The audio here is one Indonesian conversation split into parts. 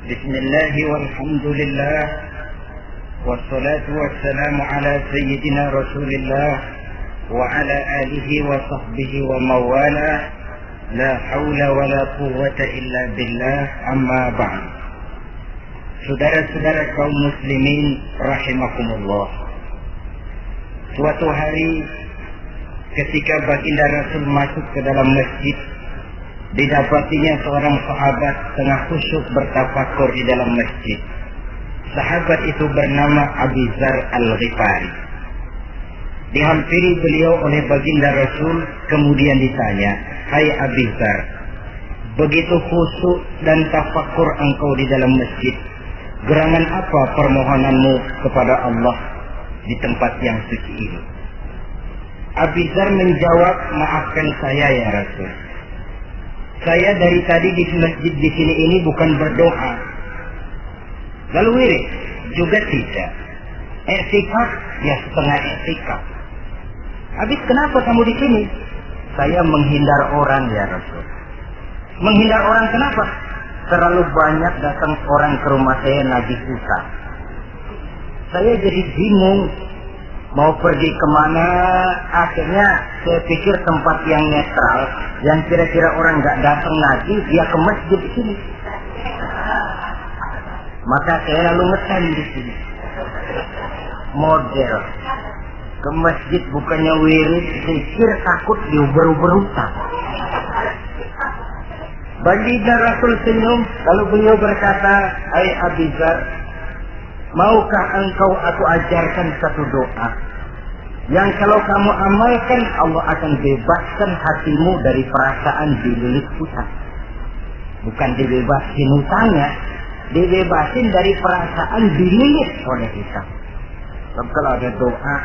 بسم الله والحمد لله والصلاة والسلام على سيدنا رسول الله وعلى آله وصحبه وموالاه لا حول ولا قوة إلا بالله أما بعد. Saudara-saudara kaum muslimin rahimakumullah. Suatu hari ketika baginda Rasul masuk ke dalam masjid, didapatinya seorang sahabat tengah khusyuk bertafakur di dalam masjid. Sahabat itu bernama Abu Dzar Al-Ghifari. Dihampiri beliau oleh baginda Rasul, kemudian ditanya, "Hai Abu Dzar, begitu khusyuk dan tafakur engkau di dalam masjid, gerangan apa permohonanmu kepada Allah di tempat yang suci ini?" Abu Dzar menjawab, "Maafkan saya ya Rasul. Saya dari tadi di masjid di sini ini bukan berdoa. Lalu wirid juga tidak. I'tikaf ya setengah i'tikaf. Habis kenapa kamu di sini?" "Saya menghindar orang ya Rasul." "Menghindar orang kenapa?" "Terlalu banyak datang orang ke rumah saya nagih utang. Saya jadi bingung mau pergi kemana. Akhirnya saya pikir tempat yang netral, yang kira-kira orang nggak datang lagi, dia ke masjid di sini. Maka saya lalu ngetem di sini. Model ke masjid bukannya wirid, pikir takut diuber-uber utang." Baginda Rasul senyum, lalu beliau berkata, "Hai Abu Dzar, maukah engkau aku ajarkan satu doa yang kalau kamu amalkan Allah akan bebaskan hatimu dari perasaan dililit hutang." Bukan dibebasin hutangnya, dibebasin dari perasaan dililit oleh hutang. Sebab kalau ada doa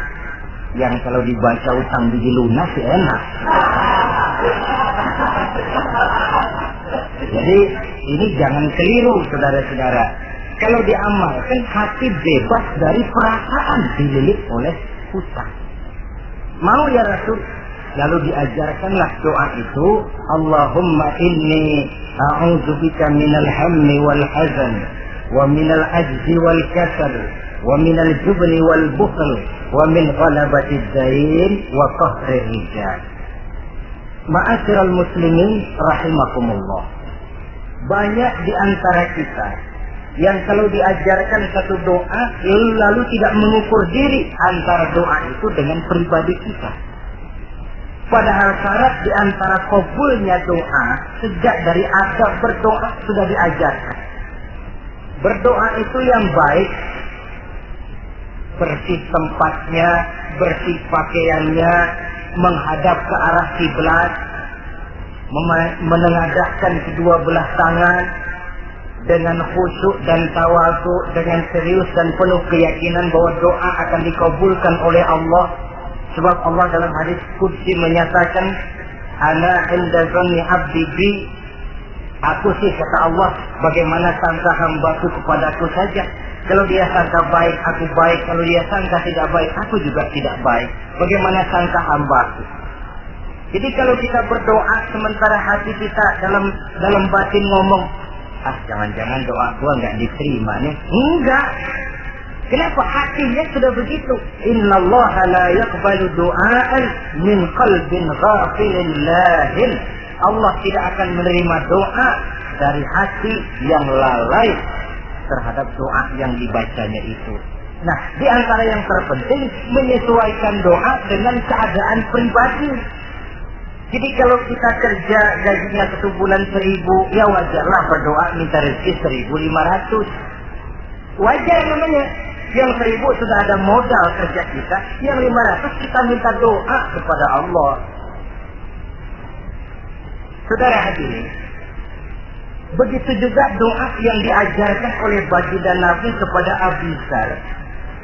yang kalau dibaca hutang biji lunas enak. Jadi ini jangan keliru saudara-saudara. Kalau diamalkan hati bebas dari perasaan dililit oleh hutang. Mau ya Rasul? Lalu diajarkanlah doa itu, Allahumma inni a'udzubika minal hammi wal hazan wa minal ajzi wal kasal wa minal jubni wal bukhl wa min ghalabatid dain wa qahrir rijal. Ma'asyiral muslimin rahimakumullah. Banyak di antara kita yang kalau diajarkan satu doa lalu tidak mengukur diri antara doa itu dengan pribadi kita. Padahal syarat di antara kabulnya doa sejak dari adab berdoa sudah diajarkan. Berdoa itu yang baik, bersih tempatnya, bersih pakaiannya, menghadap ke arah kiblat, menengadahkan kedua belah tangan dengan khusyuk dan tawadhu, dengan serius dan penuh keyakinan bahwa doa akan dikabulkan oleh Allah. Sebab Allah dalam hadis qudsi menyatakan, "Ana 'inda dhanni 'abdi bi." Aku sih kata Allah bagaimana sangka hambaku kepadaku saja. Kalau dia sangka baik, aku baik. Kalau dia sangka tidak baik, aku juga tidak baik. Bagaimana sangka hambaku? Jadi kalau kita berdoa sementara hati kita dalam batin ngomong, jangan-jangan doa gua nggak diterima nih. Enggak. Kenapa? Hatinya sudah begitu. Innallaha la yaqbalu du'aan min qalbin ghafilin lahin. Allah tidak akan menerima doa dari hati yang lalai terhadap doa yang dibacanya itu. Nah, di antara yang terpenting menyesuaikan doa dengan keadaan pribadi. Jadi kalau kita kerja gajinya 1 bulan 1.000, ya wajarlah berdoa minta rezeki 1.500. Wajar namanya. Yang 1.000 sudah ada modal kerja kita, yang 500 kita minta doa kepada Allah. Saudara hadirin, begitu juga doa yang diajarkan oleh baginda Nabi kepada Abu Dzar.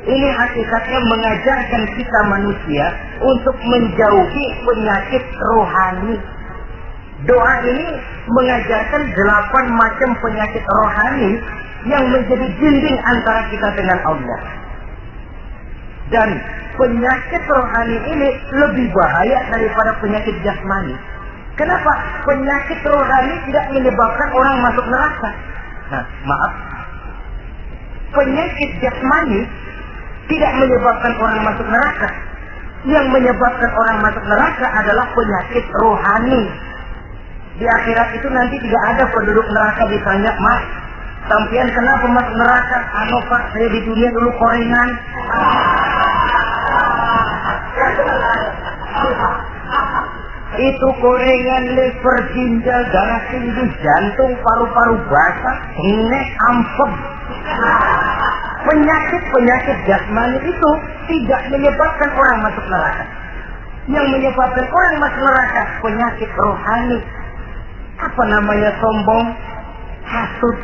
Ini hakikatnya mengajarkan kita manusia untuk menjauhi penyakit rohani. Doa ini mengajarkan 8 macam penyakit rohani yang menjadi dinding antara kita dengan Allah. Dan penyakit rohani ini lebih bahaya daripada penyakit jasmani. Kenapa? Penyakit rohani tidak menyebabkan orang masuk neraka. Nah, maaf. Penyakit jasmani tidak menyebabkan orang masuk neraka. Yang menyebabkan orang masuk neraka adalah penyakit rohani. Di akhirat itu nanti tidak ada penduduk neraka ditanya, Mas, sampean kenapa masuk neraka? Anu Pak, saya di dunia dulu korengan. Itu korengan, liver, ginjal, darah tinggi, jantung, paru-paru basah, nek, ampem. Penyakit-penyakit jasmani itu tidak menyebabkan orang masuk neraka. Yang menyebabkan orang masuk neraka penyakit rohani. Apa namanya? Sombong, hasut,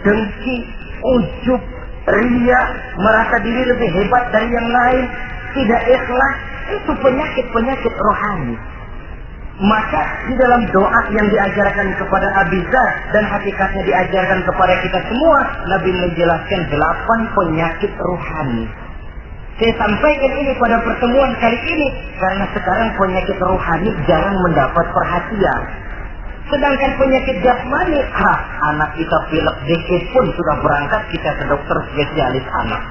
dengki, ujub, ria, merasa diri lebih hebat dari yang lain, tidak ikhlas. Itu penyakit-penyakit rohani. Maka di dalam doa yang diajarkan kepada Abi Dzar dan hakikatnya diajarkan kepada kita semua, Nabi menjelaskan 8 penyakit rohani. Saya sampaikan ini pada pertemuan kali ini karena sekarang penyakit rohani jarang mendapat perhatian. Sedangkan penyakit jasmani, anak kita pilek dikit pun sudah berangkat kita ke dokter spesialis anak.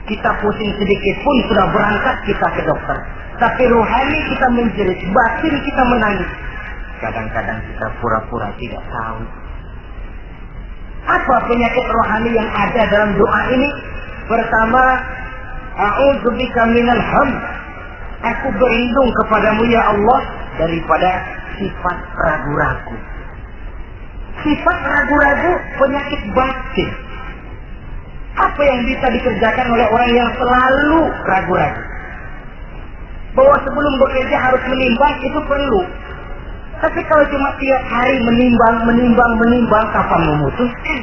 Kita pusing sedikit pun sudah berangkat kita ke dokter. Tapi rohani kita menjerit, batin kita menangis. Kadang-kadang kita pura-pura tidak tahu. Apa penyakit rohani yang ada dalam doa ini? Pertama, a'udzubika minal ham. Aku berlindung kepadamu ya Allah daripada sifat ragu-ragu. Sifat ragu-ragu penyakit batin. Apa yang bisa dikerjakan oleh orang yang selalu ragu-ragu? Bahwa sebelum bekerja harus menimbang, itu perlu. Tapi kalau cuma tiap hari menimbang, kapan memutuskan?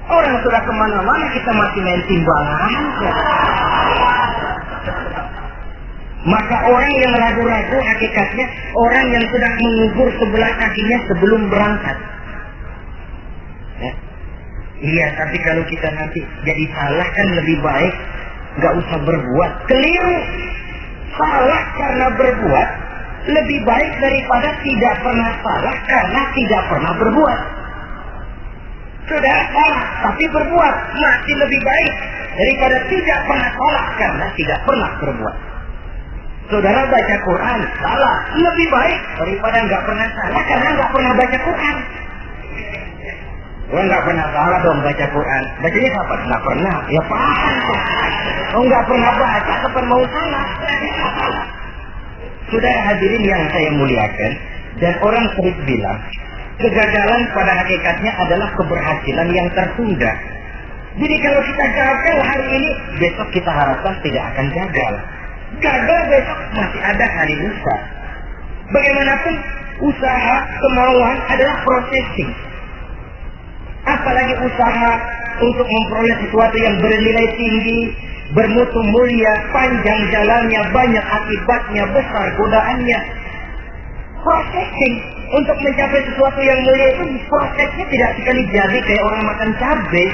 Orang sudah kemana-mana, kita masih main timbangan. Maka orang yang ragu-ragu hakikatnya orang yang sudah mengubur sebelah kakinya sebelum berangkat. Ya. Iya, tapi kalau kita nanti jadi salah kan lebih baik nggak usah berbuat. Keliru. Salah karena berbuat lebih baik daripada tidak pernah salah karena tidak pernah berbuat. Sudah salah tapi berbuat masih lebih baik daripada tidak pernah salah karena tidak pernah berbuat. Saudara baca Quran salah lebih baik daripada nggak pernah salah karena nggak pernah baca Quran. Orang nggak pernah salah dong baca Quran. Bacanya kapan? Nggak pernah. Ya paham. Oh nggak pernah baca, kapan mau salah? Saudara hadirin yang saya muliakan, dan orang sering bilang, kegagalan pada hakikatnya adalah keberhasilan yang tertunda. Jadi kalau kita gagal hari ini, besok kita harapkan tidak akan gagal. Gagal besok masih ada hari lusa. Bagaimanapun usaha, kemauan adalah processing. Apalagi usaha untuk memperoleh sesuatu yang bernilai tinggi, bermutu mulia, panjang jalannya, banyak akibatnya, besar godaannya. Processing untuk mencapai sesuatu yang mulia itu prosesnya tidak sekali jadi kayak orang makan cabai.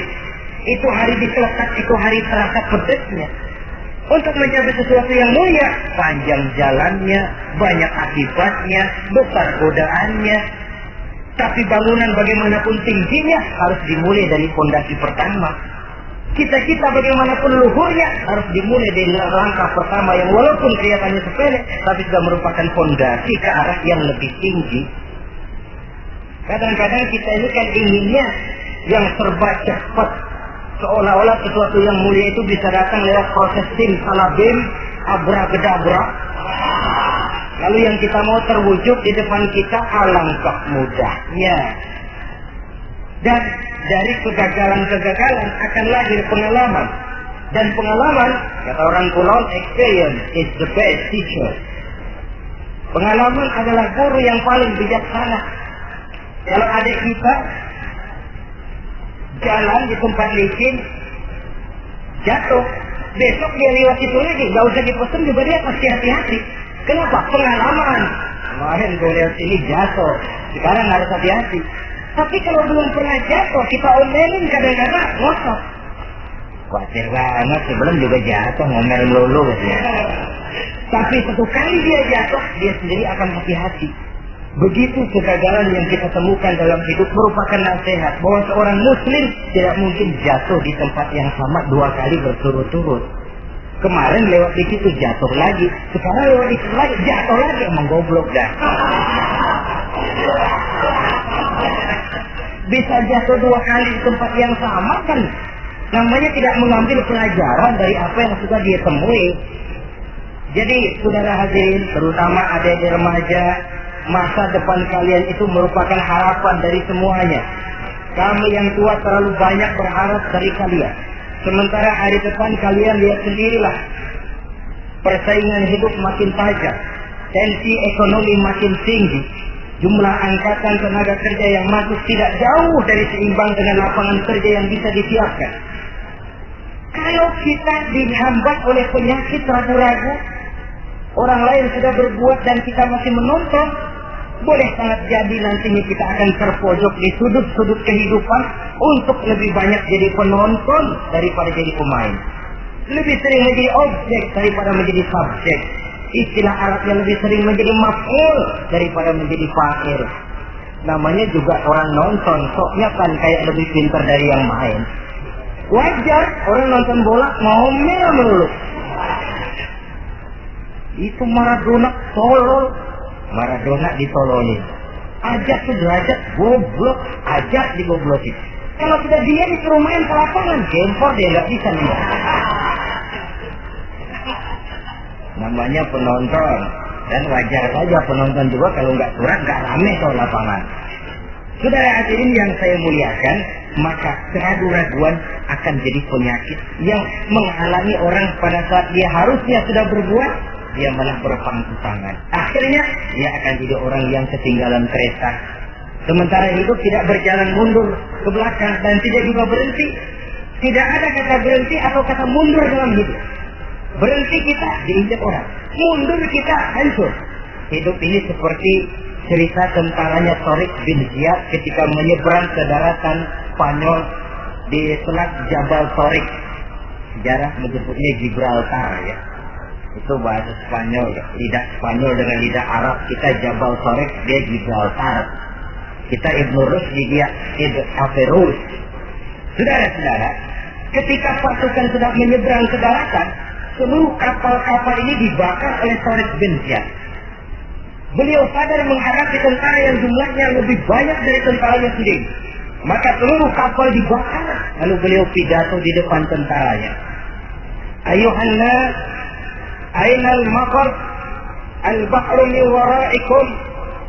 Itu hari dikelekat, itu hari terasa pedesnya. Untuk mencapai sesuatu yang mulia, panjang jalannya, banyak akibatnya, besar godaannya. Tapi bangunan bagaimanapun tingginya harus dimulai dari fondasi pertama. Kita bagaimanapun luhurnya harus dimulai dari langkah pertama yang walaupun kelihatannya sepele, tapi sudah merupakan fondasi ke arah yang lebih tinggi. Kadang-kadang kita ini kan inginnya yang serba cepat, seolah-olah sesuatu yang mulia itu bisa datang lewat proses simsalabim, abra-gedabra. Lalu yang kita mau terwujud di depan kita alangkah mudahnya. Dan dari kegagalan-kegagalan akan lahir pengalaman. Dan pengalaman, kata orang kuno, experience is the best teacher. Pengalaman adalah guru yang paling bijaksana. Kalau adik kita jalan di tempat licin, jatuh, besok dia lewat situ lagi, gak usah dipesan juga dia pasti hati-hati. Kenapa? Pengalaman. Kemarin gue lihat ini jatuh, sekarang harus hati-hati. Tapi kalau belum pernah jatuh, kita omelin kadang-kadang ngosok. Khawatir banget, sebelum juga jatuh, ngomel melulu. Tapi satu kali dia jatuh, dia sendiri akan hati-hati. Begitu kegagalan yang kita temukan dalam hidup merupakan nasihat bahwa seorang muslim tidak mungkin jatuh di tempat yang sama 2 kali berturut-turut. Kemarin lewat di situ jatuh lagi, sekarang lewat di situ lagi jatuh lagi, emang goblok dah. Bisa jatuh 2 kali di tempat yang sama kan namanya tidak mengambil pelajaran dari apa yang sudah dia temui. Jadi saudara hadirin, terutama adik-adik remaja, masa depan kalian itu merupakan harapan dari semuanya. Kami yang tua terlalu banyak berharap dari kalian. Sementara hari depan kalian lihat sendirilah, persaingan hidup makin tajam, tensi ekonomi makin tinggi, jumlah angkatan tenaga kerja yang masuk tidak jauh dari seimbang dengan lapangan kerja yang bisa disiapkan. Kalau kita dihambat oleh penyakit ragu-ragu, orang lain sudah berbuat dan kita masih menonton, boleh sangat jadi nantinya kita akan terpojok di sudut-sudut kehidupan untuk lebih banyak jadi penonton daripada jadi pemain. Lebih sering menjadi objek daripada menjadi subjek. Istilah Arabnya lebih sering menjadi maf'ul daripada menjadi fa'il. Namanya juga orang nonton, soknya kan kayak lebih pintar dari yang main. Wajar orang nonton bola ngomel melulu. Itu Maradona tolol, Maradona ditololin. Ajak sederajat goblok, ajak digoblokin. Kalau sudah dia disuruh main ke lapangan, gempor dia nggak bisa nih. Namanya penonton, dan wajar saja penonton juga kalau nggak surat nggak rame soal lapangan. Saudara hadirin yang saya muliakan, maka keraguan-raguan akan jadi penyakit yang menghalangi orang pada saat dia harusnya sudah berbuat, dia malah berpangku tangan. Akhirnya dia akan jadi orang yang ketinggalan kereta. Sementara hidup tidak berjalan mundur ke belakang dan tidak juga berhenti. Tidak ada kata berhenti atau kata mundur dalam hidup. Berhenti kita diinjak orang, mundur kita hancur. Hidup ini seperti cerita tentaranya Tariq bin Ziyad ketika menyeberang ke daratan Spanyol di Selat Jabal Tariq. Sejarah menyebutnya Gibraltar ya. Itu bahasa Spanyol, lidah Spanyol dengan lidah Arab. Kita Jabal Tariq, dia Gibraltar. Kita Ibn Rushdi, dia Ibn Averus. Saudara-saudara, ketika pasukan sudah menyeberang ke daratan, seluruh kapal-kapal ini dibakar oleh Tariq bin Ziyad. Beliau sadar menghadapi tentara yang jumlahnya lebih banyak dari tentaranya sendiri. Maka seluruh kapal dibakar, lalu beliau pidato di depan tentaranya. Ayuhan nas, ainal maqar, al-bahru min waraikum,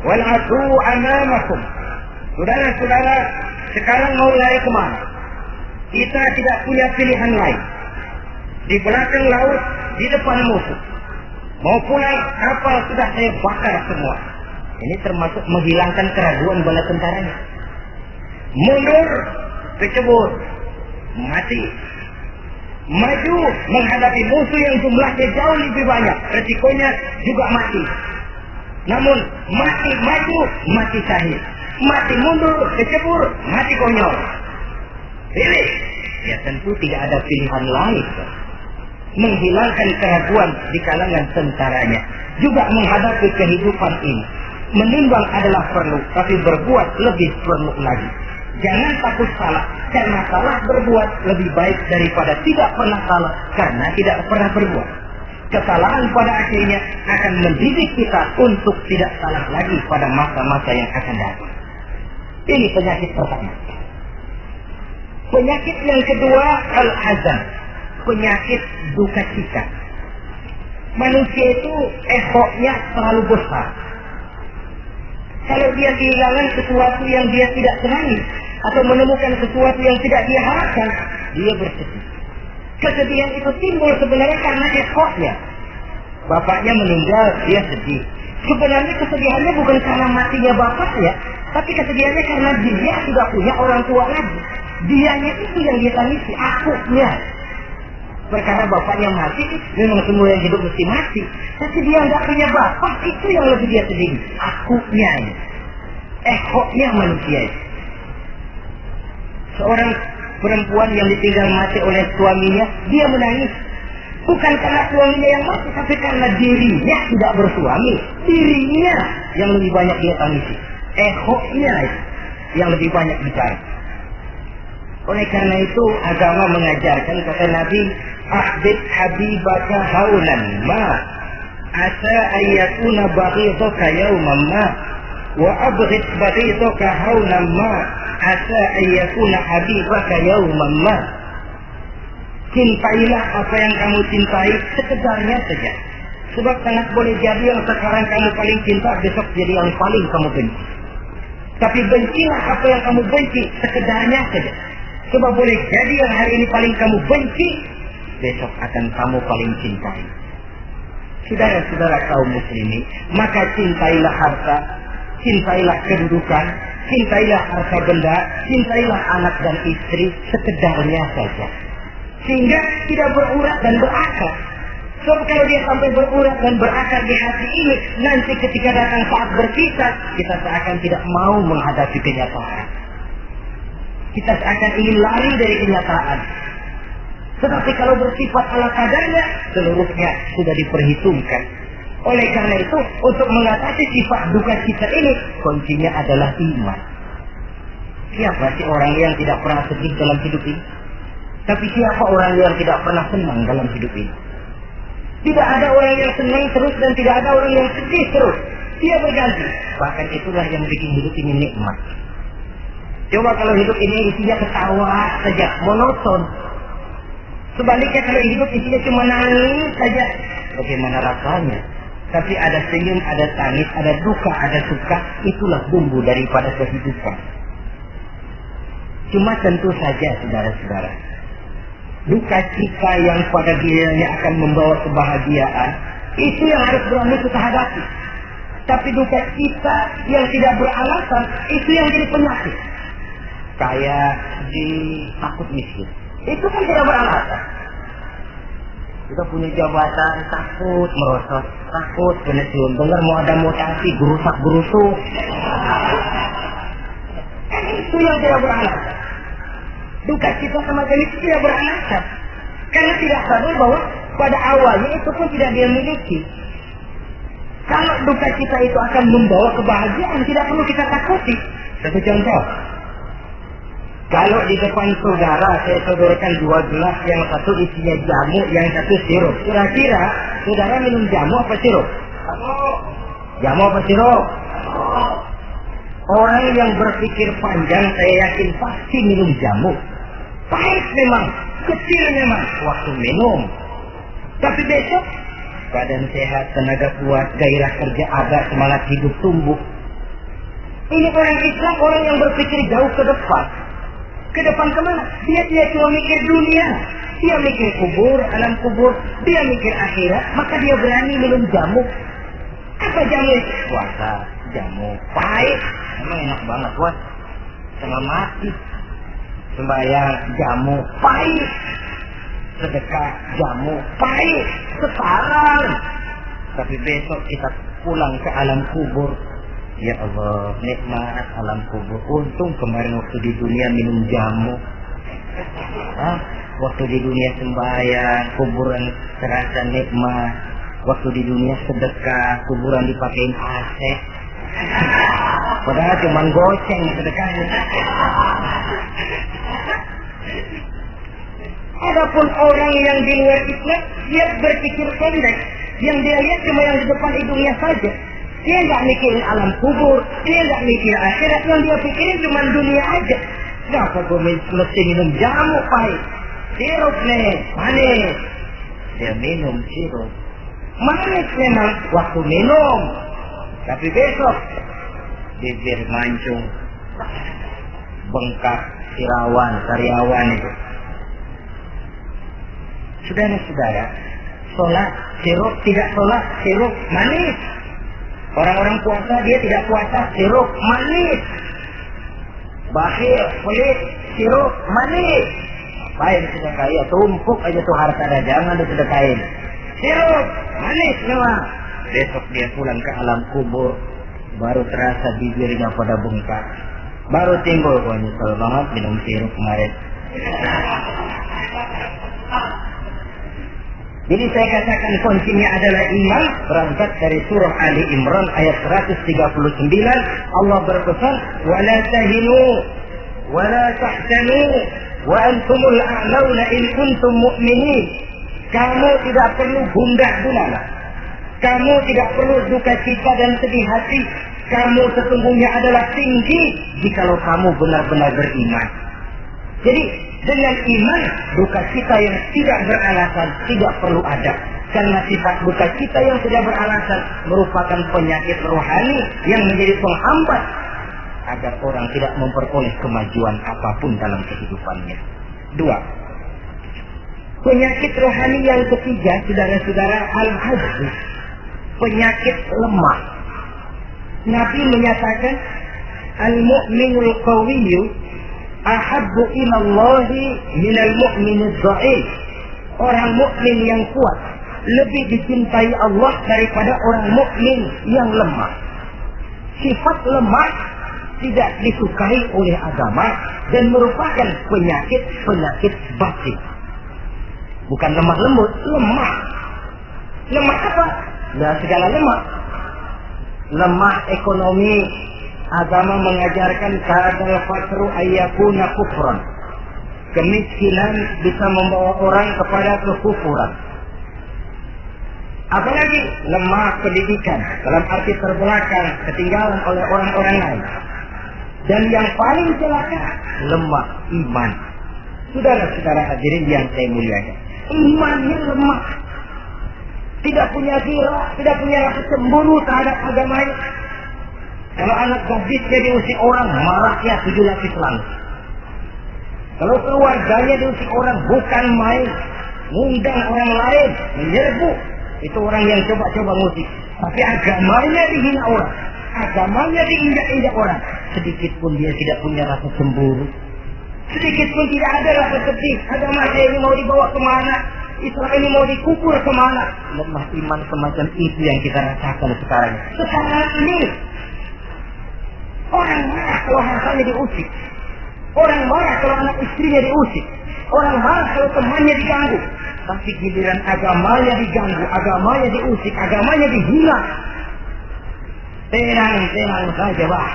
wal adu amamakum. Saudara-saudara, sekarang mau lari kemana? Kita tidak punya pilihan lain. Di belakang laut, di depan musuh. Mau pulang, kapal sudah saya bakar semua. Ini termasuk menghilangkan keraguan bala tentaranya. Mundur, kecebur, mati. Maju menghadapi musuh yang jumlahnya jauh lebih banyak, resikonya juga mati. Namun mati maju, mati syahid. Mati mundur, kecebur, mati konyol. Pilih. Ya tentu tidak ada pilihan lain. Menghilangkan keraguan di kalangan tentaranya, juga menghadapi kehidupan ini. Menimbang adalah perlu, tapi berbuat lebih perlu lagi. Jangan takut salah, karena salah berbuat lebih baik daripada tidak pernah salah karena tidak pernah berbuat. Kesalahan pada akhirnya akan mendidik kita untuk tidak salah lagi pada masa-masa yang akan datang. Ini penyakit pertama. Penyakit yang kedua, al-hazan. Penyakit duka cita. Manusia itu ehoknya terlalu besar. Kalau dia kehilangan sesuatu yang dia tidak senangi atau menemukan sesuatu yang tidak dia harapkan, dia bersedih. Kesedihan itu timbul sebenarnya karena ehoknya. Bapaknya meninggal, dia sedih. Sebenarnya kesedihannya bukan karena matinya bapaknya, tapi kesedihannya karena dia sudah punya orang tua lagi. Dianya itu yang dia tangisi, akunya. Perkara bapaknya mati, memang semua yang hidup mesti mati. Tapi dia nggak punya bapak, itu yang lebih dia sedih. Akunya ini. Ehoknya manusia ini. Seorang perempuan yang ditinggal mati oleh suaminya, dia menangis. Bukan karena suaminya yang mati, tapi karena dirinya tidak bersuami. Dirinya yang lebih banyak dia tangisi. Ehonya yang lebih banyak bicara. Oleh karena itu agama mengajarkan, kata Nabi, ahbib habibaka haunan ma asa ayyakuna baghidaka yawman ma wa abghid baghidaka haunan ma asa ayyakuna habibaka yawman ma. Cintailah apa yang kamu cintai sekedarnya saja. Sebab sangat boleh jadi yang sekarang kamu paling cinta, besok jadi yang paling kamu benci. Tapi bencilah apa yang kamu benci sekedarnya saja. Sebab boleh jadi yang hari ini paling kamu benci, besok akan kamu paling cintai. Saudara-saudara kaum muslimin, maka cintailah harta, cintailah kedudukan, cintailah harta benda, cintailah anak dan istri sekedarnya saja. Sehingga tidak berurat dan berakar. Sebab kalau dia sampai berurat dan berakar di hati ini, nanti ketika datang saat berpisah, kita seakan tidak mau menghadapi kenyataan. Kita seakan ingin lari dari kenyataan. Tetapi kalau bersifat ala kadarnya, seluruhnya sudah diperhitungkan. Oleh karena itu, untuk mengatasi sifat duka kita ini, kuncinya adalah iman. Siapa sih orang yang tidak pernah sedih dalam hidup ini? Tapi siapa orang yang tidak pernah senang dalam hidup ini? Tidak ada orang yang senang terus dan tidak ada orang yang sedih terus. Dia berganti. Bahkan itulah yang bikin hidup ini nikmat. Coba kalau hidup ini isinya ketawa saja, monoton. Sebaliknya kalau hidup isinya cuma nangis saja, bagaimana rasanya? Tapi ada senyum, ada tangis, ada duka, ada suka. Itulah bumbu daripada kehidupan. Cuma tentu saja saudara-saudara, duka cita yang pada dirinya akan membawa kebahagiaan, itu yang harus berani kita hadapi. Tapi duka cita yang tidak beralasan, itu yang jadi penyakit. Kayak di takut miskin, itu kan tidak beralasan. Kita punya jabatan, takut merosot, takut pensiun, dengar mau ada mutasi, gerusak-gerusuk. Itu yang tidak beralasan. Duka cita sama jenis tidak beralasan. Karena tidak sadar bahwa pada awalnya itu pun tidak dia miliki. Kalau duka cita itu akan membawa kebahagiaan, tidak perlu kita takuti. Satu contoh. Kalau di depan saudara saya sodorkan 2 gelas, yang satu isinya jamu, yang satu sirup. Kira-kira saudara minum jamu apa sirup? Jamu apa sirup? Orang yang berpikir panjang saya yakin pasti minum jamu. Pahit memang, kecil memang waktu minum. Tapi besok badan sehat, tenaga kuat, gairah kerja ada, semangat hidup tumbuh. Ini orang Islam, orang yang berpikir jauh ke depan. Ke depan kemana? Dia tidak cuma mikir dunia. Dia mikir kubur, alam kubur. Dia mikir akhirat. Maka dia berani minum jamu. Apa jamu? Puasa, jamu. Pahit. Emang enak banget, buat. Setengah mati. Sembahyang, jamu. Pahit. Sedekah, jamu. Pahit. Sekarang. Tapi besok kita pulang ke alam kubur. Ya Allah, nikmat alam kubur. Untung kemarin waktu di dunia minum jamu. Waktu di dunia sembahyang, kuburan terasa nikmat. Waktu di dunia sedekah, kuburan dipakein AC. Padahal cuma goceng sedekahnya. Adapun orang yang di luar Islam, dia berpikir pendek. Yang dia lihat cuma yang di depan hidungnya saja. Dia nggak mikirin alam kubur, dia nggak mikir akhirat, yang dia pikirin cuma dunia aja. Kenapa gue mesti minum jamu pahit? Sirup nih, manis. Dia minum sirup. Manis memang waktu minum. Tapi besok, bibir mancung, bengkak, sirawan, sariawan itu. Saudara-saudara, sholat, sirup, tidak sholat, sirup, manis. Orang-orang puasa, dia tidak puasa, sirup, manis. Bakhil, pelit, sirup, manis. Apain sudah kaya, tumpuk aja tuh harta dagangan disedekain. Sirup, manis memang. Besok dia pulang ke alam kubur, baru terasa bibirnya pada bengkak. Baru timbul, wah nyesel banget minum sirup kemarin. Jadi saya katakan kuncinya adalah iman. Berangkat dari surah Ali Imran ayat 139. Allah berpesan, wala tahinu wala tahzanu wa antumul a'launa in kuntum mu'minin. Kamu tidak perlu gundah gulana. Kamu tidak perlu duka cita dan sedih hati. Kamu sesungguhnya adalah tinggi jikalau kamu benar-benar beriman. Jadi dengan iman, duka cita yang tidak beralasan tidak perlu ada. Karena sifat duka cita yang tidak beralasan merupakan penyakit rohani yang menjadi penghambat agar orang tidak memperoleh kemajuan apapun dalam kehidupannya. 2. Penyakit rohani yang ketiga, saudara-saudara, al-ajz, penyakit lemah. Nabi menyatakan, al-mu'minul qawiyyu ahabbu ilallahi minal mu'minid dha'if. Orang mukmin yang kuat lebih dicintai Allah daripada orang mukmin yang lemah. Sifat lemah tidak disukai oleh agama dan merupakan penyakit batin. Bukan lemah lembut, lemah. Lemah apa? Nah, segala lemah. Lemah ekonomi. Agama mengajarkan kadal fakru ayyakuna kufran. Kemiskinan bisa membawa orang kepada kekufuran. Apalagi lemah pendidikan, dalam arti terbelakang, ketinggalan oleh orang-orang lain. Dan yang paling celaka, lemah iman. Saudara-saudara hadirin yang saya muliakan, imannya lemah. Tidak punya ghirah, tidak punya rasa cemburu terhadap agamanya. Kalau anak gadisnya diusik orang, marahnya 7 lapis langit. Kalau keluarganya diusik orang, bukan main. Ngundang orang lain, menyerbu. Itu orang yang coba-coba musik. Tapi agamanya dihina orang. Agamanya diinjak-injak orang. Sedikit pun dia tidak punya rasa cemburu. Sedikit pun tidak ada rasa sedih. Agama saya ini mau dibawa kemana? Islam ini mau dikubur kemana? Lemah iman semacam itu yang kita rasakan sekarang. Sekarang ini orang marah kalau hartanya diusik. Orang marah kalau anak istrinya diusik. Orang marah kalau temannya diganggu. Tapi giliran agamanya diganggu, agamanya diusik, agamanya dihina. Tenang saja, Pak.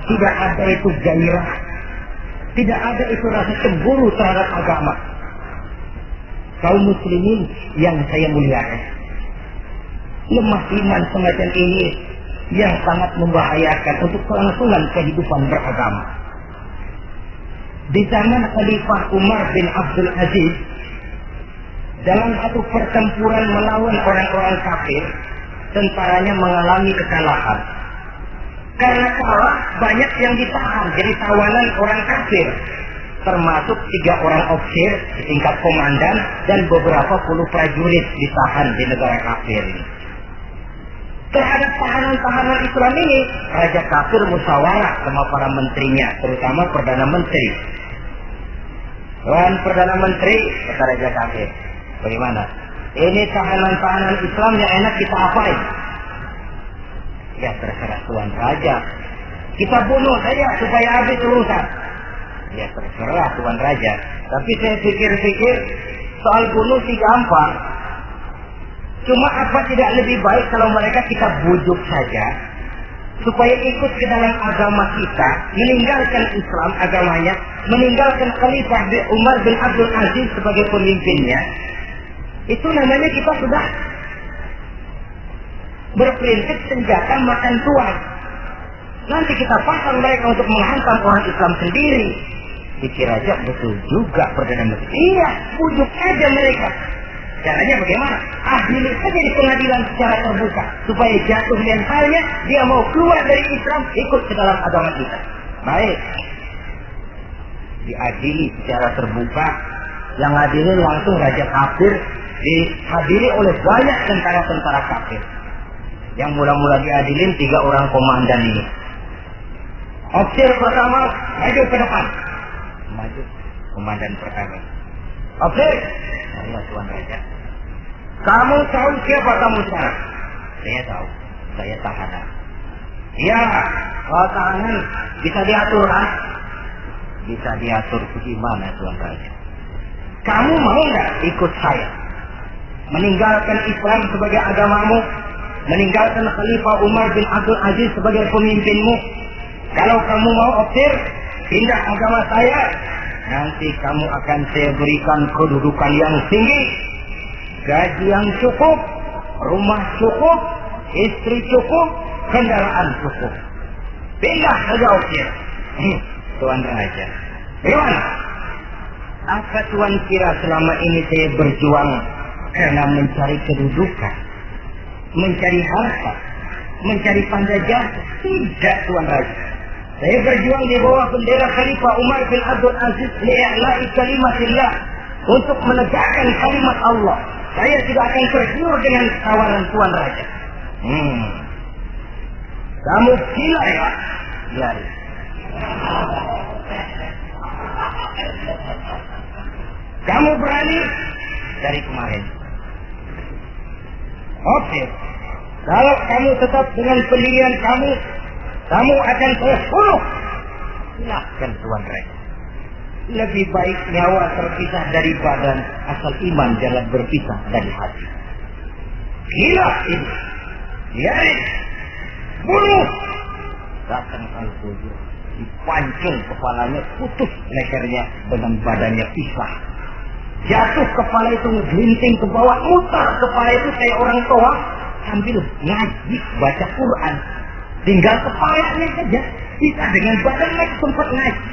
Tidak ada itu gairah. Tidak ada itu rasa cemburu terhadap agama. Kaum muslimin yang saya muliakan, lemah iman semacam ini yang sangat membahayakan untuk kelangsungan kehidupan beragama. Di zaman Khalifah Umar bin Abdul Aziz, dalam satu pertempuran melawan orang-orang kafir, tentaranya mengalami kekalahan. Karena kalah, banyak yang ditahan jadi tawanan orang kafir, termasuk 3 orang ofisir tingkat komandan dan beberapa puluh prajurit ditahan di negara kafir ini. Terhadap tahanan-tahanan Islam ini, Raja kafir musyawarah sama para menterinya, terutama Perdana Menteri. Tuan Perdana Menteri, kata Raja kafir, bagaimana? Ini tahanan-tahanan Islam yang enak kita apain? Ya terserah Tuan Raja. Kita bunuh saja supaya habis urusan. Ya terserah Tuan Raja. Tapi saya pikir-pikir, soal bunuh sih gampang. Cuma apa tidak lebih baik kalau mereka kita bujuk saja supaya ikut ke dalam agama kita, meninggalkan Islam agamanya, meninggalkan Khalifah Umar bin Abdul Aziz sebagai pemimpinnya. Itu namanya kita sudah berprinsip senjata makan tuan. Nanti kita pasang mereka untuk menghantam orang Islam sendiri. Pikir aja betul juga Perdana Menteri. Iya, bujuk aja mereka. Caranya bagaimana? Adili saja di pengadilan secara terbuka supaya jatuh mentalnya, dia mau keluar dari Islam, ikut ke dalam agama kita. Baik, diadili secara terbuka. Yang adilin langsung Raja kafir, dihadiri oleh banyak tentara-tentara kafir. Yang mula-mula diadilin 3 orang komandan ini. Ofisir pertama maju ke depan. Maju komandan pertama. Ofisir, saya Tuan Raja. Kamu tahu siapa kamu sekarang? Saya tahu. Saya tahanan. Iya, kalau tahanan bisa diatur kan? Bisa diatur bagaimana Tuan Raja? Kamu mau nggak ikut saya? Meninggalkan Islam sebagai agamamu, meninggalkan Khalifah Umar bin Abdul Aziz sebagai pemimpinmu. Kalau kamu mau optir, pindah agama saya, nanti kamu akan saya berikan kedudukan yang tinggi, gaji yang cukup, rumah cukup, istri cukup, kendaraan cukup. Pindah saja optir. Tuan Raja, bagaimana? Apa Tuan kira selama ini saya berjuang karena mencari kedudukan, mencari harta, mencari panda jasa? Tidak, Tuan Raja. Saya berjuang di bawah bendera Khalifah Umar bin Abdul Aziz li'i'la'i kalimatillah, untuk menegakkan kalimat Allah. Saya tidak akan tergiur dengan tawaran Tuan Raja. Kamu gila ya? Lari. Kamu berani dari kemarin. Oke. Kalau kamu tetap dengan pendirian kamu akan saya bunuh. Silahkan Tuan Raja. Lebih baik nyawa terpisah dari badan, asal iman jangan berpisah dari hati. Gila ini. Biarin. Bunuh. Datang Al-Fujur, dipancung kepalanya, putus lehernya dengan badannya pisah. Jatuh kepala itu ngegelinting ke bawah, mutar kepala itu kayak orang tua sambil ngaji baca Quran. Tinggal kepalanya saja, bisa dengan badan naik sempat ngaji.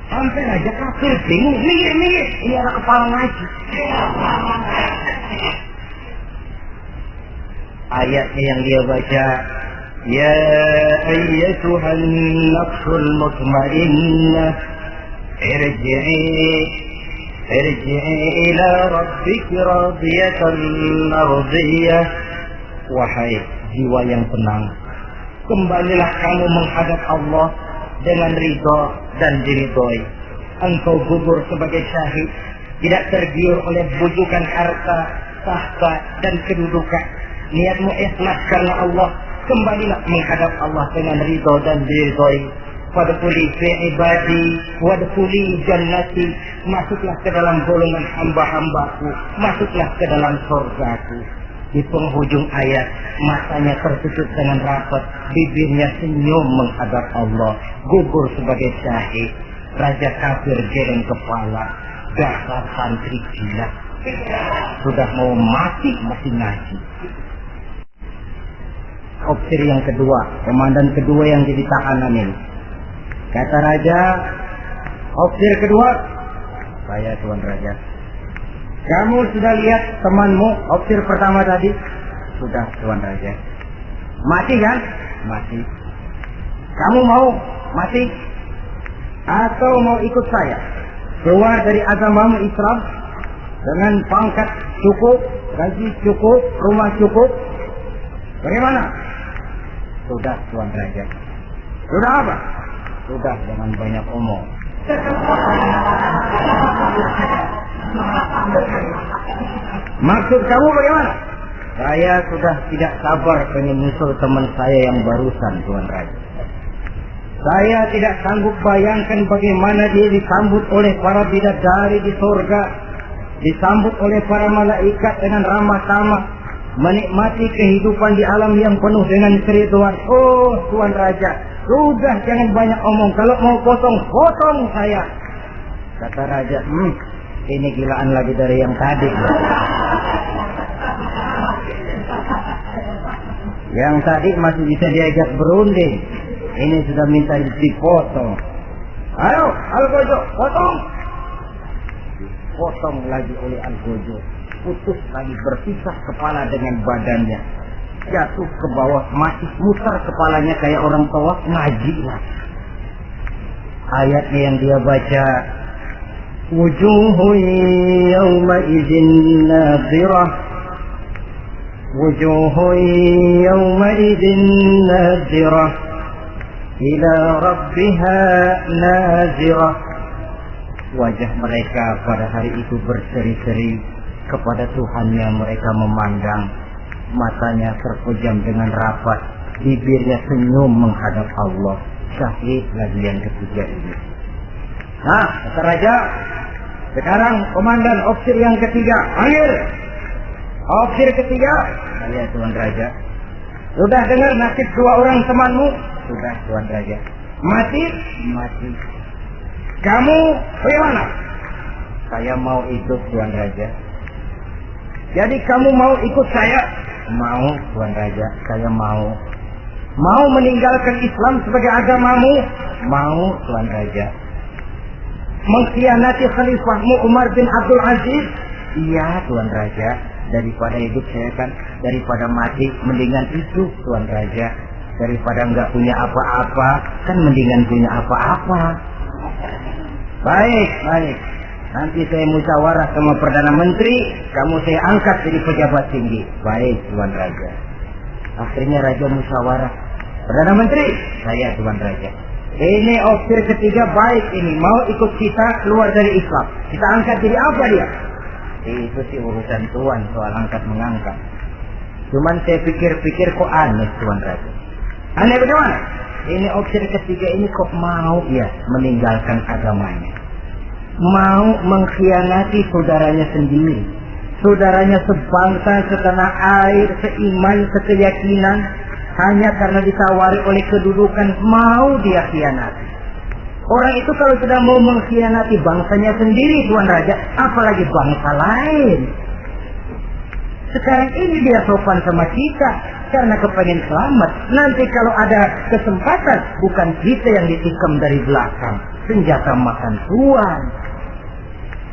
Sampai Raja kafir bingung, minggir, ini ada kepala ngaji. Ayatnya yang dia baca, ya ayyatuhan nafsul mutmainnah, irji'i ila rabbiki radiyatan mardiyah. Wahai jiwa yang tenang, kembalilah kamu menghadap Allah dengan ridho dan diridhoi. Engkau gugur sebagai syahid, tidak tergiur oleh bujukan harta, tahta dan kedudukan. Niatmu ikhlas karena Allah, kembalilah menghadap Allah dengan ridho dan diridhoi. Wadkhuli fi ibadi wadkhuli jannati, masuklah ke dalam golongan hamba-hambaku, masuklah ke dalam surgaku. Di penghujung ayat, matanya tertutup dengan rapat, bibirnya senyum menghadap Allah, gugur sebagai syahid. Raja kafir geleng kepala, dasar santri gila, sudah mau mati masih ngaji. Opsi yang kedua, komandan kedua yang jadi tahanan ini. Kata Raja, opsi kedua, saya Tuan Raja. Kamu sudah lihat temanmu, opsi pertama tadi? Sudah Tuan Raja. Mati kan? Mati. Kamu mau mati? Atau mau ikut saya? Keluar dari agamamu Islam dengan pangkat cukup, gaji cukup, rumah cukup. Bagaimana? Sudah Tuan Raja. Sudah apa? Sudah, jangan banyak omong. Maksud kamu bagaimana? Saya sudah tidak sabar pengen nyusul teman saya yang barusan, Tuan Raja. Saya tidak sanggup bayangkan bagaimana dia disambut oleh para bidadari di surga, disambut oleh para malaikat dengan ramah tamah, menikmati kehidupan di alam yang penuh dengan keriduan. Oh Tuan Raja, sudah jangan banyak omong. Kalau mau potong saya. Kata Raja, ini gilaan lagi dari yang tadi. Yang tadi masih bisa diajak berunding, ini sudah minta dipotong. Ayo Al-Gojo, potong. Dipotong lagi oleh Al-Gojo, putus lagi, berpisah kepala dengan badannya, jatuh ke bawah, masih mutar kepalanya kayak orang tua ngaji lah. Ayatnya yang dia baca, wujuhun yawma idzin nadhirah, wujuhun yawma idzin nadhirah ila rabbiha nazirah. Wajah mereka pada hari itu berseri-seri, kepada Tuhannya mereka memandang, matanya terpejam dengan rapat, bibirnya senyum menghadap Allah. Syahid lagi yang ketiga ini. Nah, kata Raja, Sekarang komandan opsir yang ketiga, panggil. Opsir ketiga, saya Tuan Raja. Sudah dengar nasib dua orang temanmu? Sudah Tuan Raja. Mati? Mati. Kamu bagaimana? Saya mau ikut Tuan Raja. Jadi kamu mau ikut saya? Mau Tuan Raja, saya mau. Mau meninggalkan Islam sebagai agamamu? Mau Tuan Raja. Mengkhianati khalifahmu Umar bin Abdul Aziz? Iya Tuan Raja. Daripada hidup saya kan, daripada mati mendingan itu Tuan Raja. Daripada nggak punya apa-apa kan mendingan punya apa-apa. Baik, baik. Nanti saya musyawarah sama Perdana Menteri, kamu saya angkat jadi pejabat tinggi. Baik Tuan Raja. Akhirnya Raja musyawarah. Perdana Menteri, saya Tuan Raja. Ini opsir ketiga baik ini, mau ikut kita keluar dari Islam. Kita angkat jadi apa dia? Itu sih urusan Tuan soal angkat mengangkat. Cuman saya pikir-pikir kok aneh Tuan Raja. Aneh bagaimana? Ini opsir ketiga ini kok mau ya meninggalkan agamanya. Mau mengkhianati saudaranya sendiri. Saudaranya sebangsa, setanah air, seiman, sekeyakinan. Hanya karena ditawari oleh kedudukan mau dia khianati. Orang itu kalau sudah mau mengkhianati bangsanya sendiri Tuan Raja, apalagi bangsa lain. Sekarang ini dia sopan sama kita karena kepengen selamat. Nanti kalau ada kesempatan, bukan kita yang ditikam dari belakang. Senjata makan Tuan.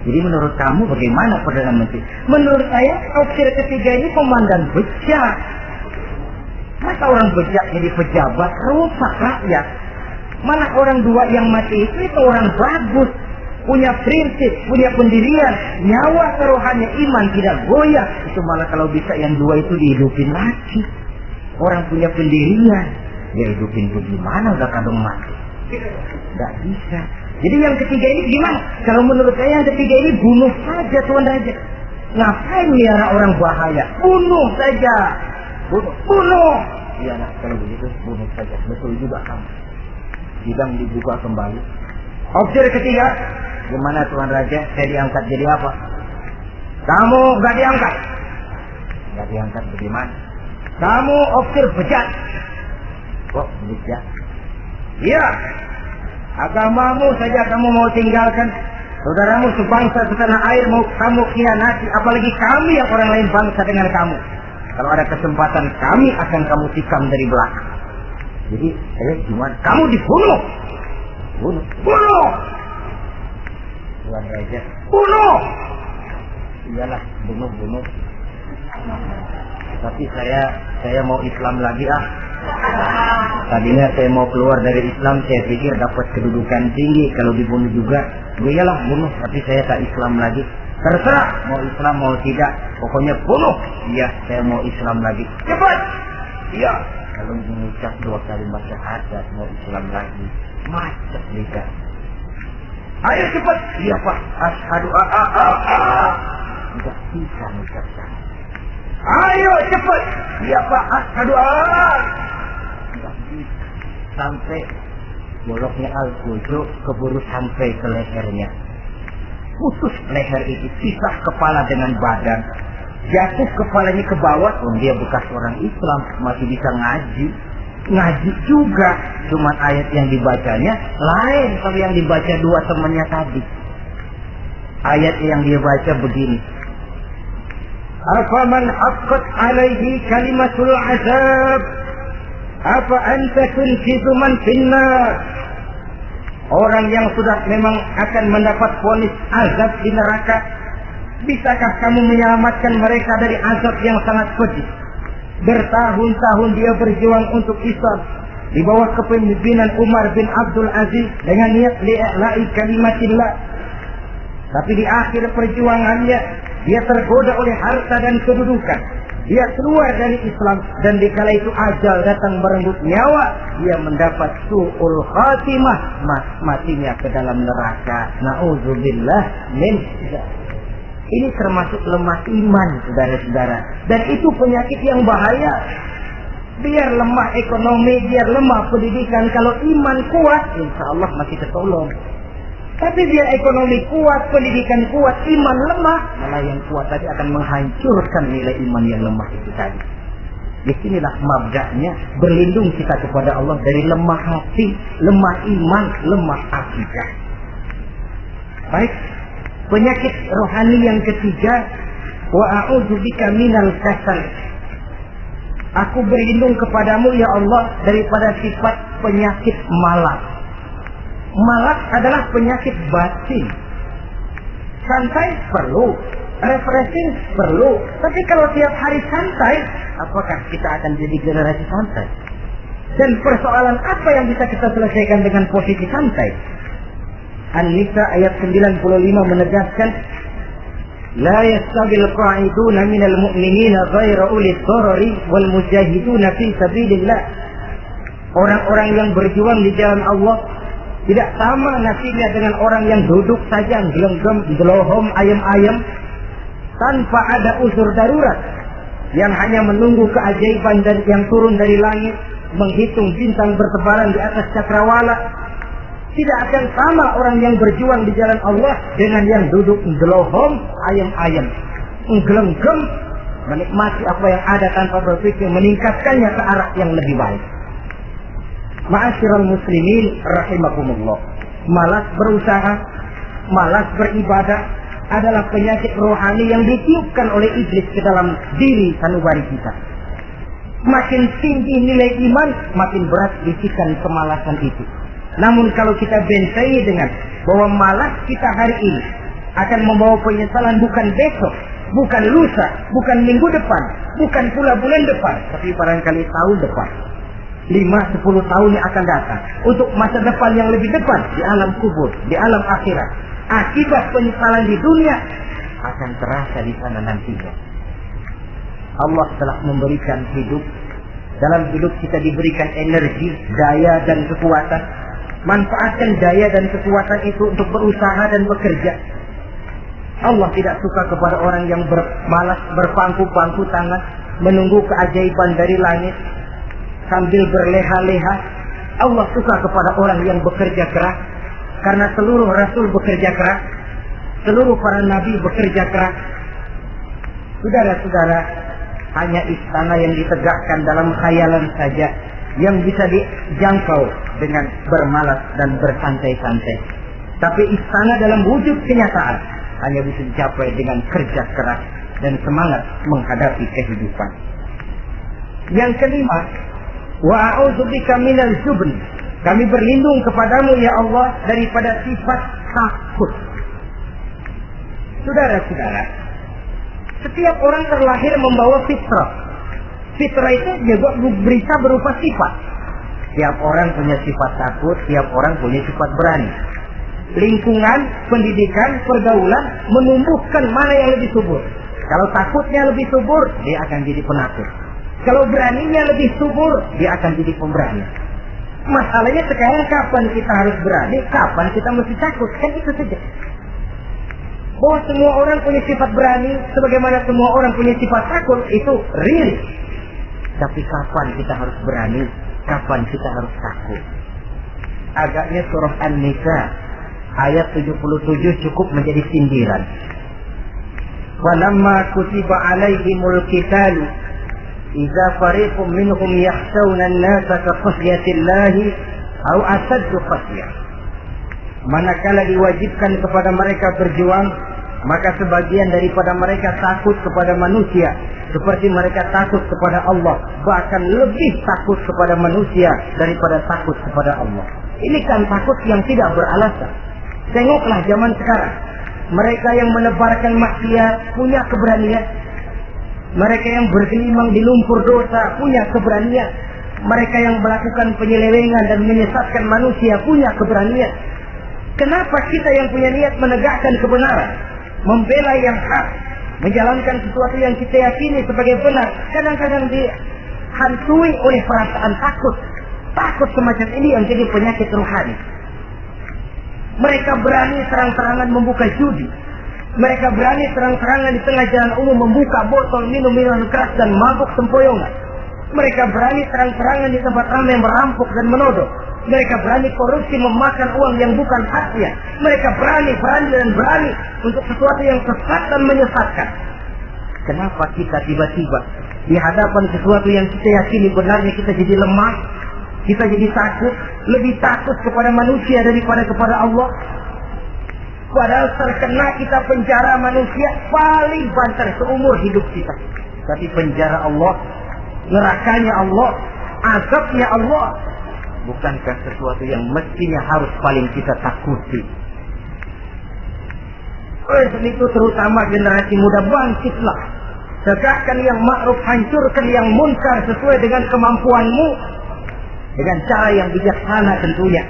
Jadi menurut kamu bagaimana Perdana Menteri? Menurut saya opsir ketiga ini komandan bejat. Masa orang bejat jadi pejabat rusak rakyat? Mana orang dua yang mati itu orang bagus, punya prinsip, punya pendirian, nyawa taruhannya iman tidak goyah. Itu malah kalau bisa yang dua itu dihidupin lagi. Orang punya pendirian, ya hidupin bagaimana udah kadang mati? Gak bisa. Jadi yang ketiga ini gimana? Kalau menurut saya yang ketiga ini bunuh saja Tuan Raja. Ngapain miara orang bahaya? Bunuh saja. Bunuh. Iya nak, kalau begitu bunuh saja. Betul juga kamu. Sidang dibuka kembali. Opsir ketiga, gimana Tuan Raja? Saya diangkat jadi apa? Kamu gak diangkat. Gak diangkat bagaimana? Kamu opsir bejat. Kok bejat? Iya. Agamamu saja kamu mau tinggalkan. Saudaramu sebangsa setanah air mau kamu khianati. Apalagi kami yang orang lain bangsa dengan kamu. Kalau ada kesempatan kami akan kamu tikam dari belakang. Jadi gimana? Kamu dibunuh. Bunuh. Tuan Raja. Bunuh. Iyalah bunuh. Tapi saya mau Islam lagi Tadinya saya mau keluar dari Islam, saya pikir dapat kedudukan tinggi. Kalau dibunuh juga, iyalah bunuh. Tapi saya tak Islam lagi. Terserah mau Islam mau tidak, pokoknya bunuh. Iya, saya mau Islam lagi. Cepat. Iya. Kalau mengucap 2 kalimat syahadat mau Islam lagi, macet lidah. Ayo cepat. Iya Pak. Asyhadu tidak bisa mengucap syahadat. Ayo cepat. Iya Pak. Asyhadu tidak bisa. Sampai boloknya al-kujuk keburu sampai ke lehernya. Putus leher itu, pisah kepala dengan badan. Jatuh kepalanya ke bawah. Dia bekas orang Islam, masih bisa ngaji juga. Cuman ayat yang dibacanya lain kalau yang dibaca dua temannya tadi. Ayat yang dia baca begini. Afaman haqqat alaihi kalimatul azab afa anta tunjizu man finnar. Orang yang sudah memang akan mendapat vonis azab di neraka, bisakah kamu menyelamatkan mereka dari azab yang sangat pedih? Bertahun-tahun dia berjuang untuk Islam di bawah kepemimpinan Umar bin Abdul Aziz dengan niat li'la'i kalimatillah. Tapi di akhir perjuangannya dia tergoda oleh harta dan kedudukan. Dia keluar dari Islam dan dikala itu ajal datang merenggut nyawa, dia mendapat su'ul khatimah, matinya ke dalam neraka. Na'udzubillah min dzalik. Ini termasuk lemah iman, saudara-saudara. Dan itu penyakit yang bahaya. Biar lemah ekonomi, biar lemah pendidikan, kalau iman kuat, insya Allah masih ketolong. Tapi biar ekonomi kuat, pendidikan kuat, iman lemah, malah yang kuat tadi akan menghancurkan nilai iman yang lemah itu tadi. Disinilah mabda'nya, berlindung kita kepada Allah dari lemah hati, lemah iman, lemah akidah. Baik, penyakit rohani yang ketiga, wa a'udzubika minal kasal. Aku berlindung kepadamu ya Allah daripada sifat penyakit malas. Malas adalah penyakit batin. Santai perlu, refreshing perlu. Tapi kalau tiap hari santai, apakah kita akan jadi generasi santai? Dan persoalan apa yang bisa kita selesaikan dengan posisi santai? An-Nisa ayat 95 menegaskan, La yastabil qa'iduna minal mu'minina ghaira ulil dharari wal mujahiduna fi sabilillah. Orang-orang yang berjuang di jalan Allah tidak sama nasibnya dengan orang yang duduk saja gelenggam, gelohom, ayam-ayam tanpa ada unsur darurat, yang hanya menunggu keajaiban dan yang turun dari langit, menghitung bintang bertebaran di atas cakrawala. Tidak akan sama orang yang berjuang di jalan Allah dengan yang duduk gelohom, ayam-ayam, gelenggam, menikmati apa yang ada tanpa berpikir meningkatkannya ke arah yang lebih baik. Ma'asyiral muslimin rahimakumullah. Malas berusaha, malas beribadah adalah penyakit rohani yang ditiupkan oleh iblis ke dalam diri sanubari kita. Makin tinggi nilai iman, makin berat bisikan kemalasan itu. Namun kalau kita bentengi dengan bahwa malas kita hari ini akan membawa penyesalan bukan besok, bukan lusa, bukan minggu depan, bukan pula bulan depan, tapi barangkali tahun depan, 5-10 tahun yang akan datang, untuk masa depan yang lebih depan di alam kubur, di alam akhirat. Akibat penyesalan di dunia akan terasa di sana nantinya. Allah telah memberikan hidup. Dalam hidup kita diberikan energi, daya dan kekuatan. Manfaatkan daya dan kekuatan itu untuk berusaha dan bekerja. Allah tidak suka kepada orang yang malas berpangku-pangku tangan menunggu keajaiban dari langit sambil berleha-leha. Allah suka kepada orang yang bekerja keras, karena seluruh rasul bekerja keras, seluruh para nabi bekerja keras. Saudara-saudara, hanya istana yang ditegakkan dalam khayalan saja yang bisa dijangkau dengan bermalas dan bersantai-santai. Tapi istana dalam wujud kenyataan hanya bisa dicapai dengan kerja keras dan semangat menghadapi kehidupan. Yang kelima, wa a'udzubika minal jubn. Kami berlindung kepadamu ya Allah daripada sifat takut. Saudara-saudara, setiap orang terlahir membawa fitrah. Fitrah itu juga berita berupa sifat. Tiap orang punya sifat takut, tiap orang punya sifat berani. Lingkungan, pendidikan, pergaulan menumbuhkan mana yang lebih subur. Kalau takutnya lebih subur, dia akan jadi penakut. Kalau beraninya lebih subur, dia akan jadi pemberani. Masalahnya sekarang kapan kita harus berani, kapan kita mesti takut, kan itu saja. Bahwa semua orang punya sifat berani, sebagaimana semua orang punya sifat takut, itu real. Tapi kapan kita harus berani, kapan kita harus takut? Agaknya surah An-Nisa ayat 77 cukup menjadi sindiran. Walamma kutiba alaihimul qitalu idza fariqum minhum yakhshawna an-nasa ka khashyatillahi aw asaddu khasyah. Manakala diwajibkan kepada mereka berjuang, maka sebagian daripada mereka takut kepada manusia seperti mereka takut kepada Allah, bahkan lebih takut kepada manusia daripada takut kepada Allah. Ini kan takut yang tidak beralasan. Tengoklah zaman sekarang, mereka yang menebarkan maksiat punya keberanian, mereka yang bergelimang di lumpur dosa punya keberanian, mereka yang melakukan penyelewengan dan menyesatkan manusia punya keberanian. Kenapa kita yang punya niat menegakkan kebenaran, membela yang hak, menjalankan sesuatu yang kita yakini sebagai benar, kadang-kadang dihantui oleh perasaan takut? Takut semacam ini yang jadi penyakit rohani. Mereka berani terang-terangan membuka judi. Mereka berani terang-terangan di tengah jalan umum membuka botol minum-minuman keras dan mabuk sempoyongan. Mereka berani terang-terangan di tempat ramai merampok dan menodong. Mereka berani korupsi, memakan uang yang bukan haknya. Mereka berani untuk sesuatu yang sesat dan menyesatkan. Kenapa kita tiba-tiba di hadapan sesuatu yang kita yakini benarnya kita jadi lemah, kita jadi takut, lebih takut kepada manusia daripada kepada Allah? Padahal terkena kita penjara manusia paling banter seumur hidup kita. Tapi penjara Allah, nerakanya Allah, azabnya Allah, bukankah sesuatu yang mestinya harus paling kita takuti? Oleh sebab itu terutama generasi muda, bangkitlah. Tegakkan yang ma'ruf, hancurkan yang munkar sesuai dengan kemampuanmu. Dengan cara yang bijaksana tentunya.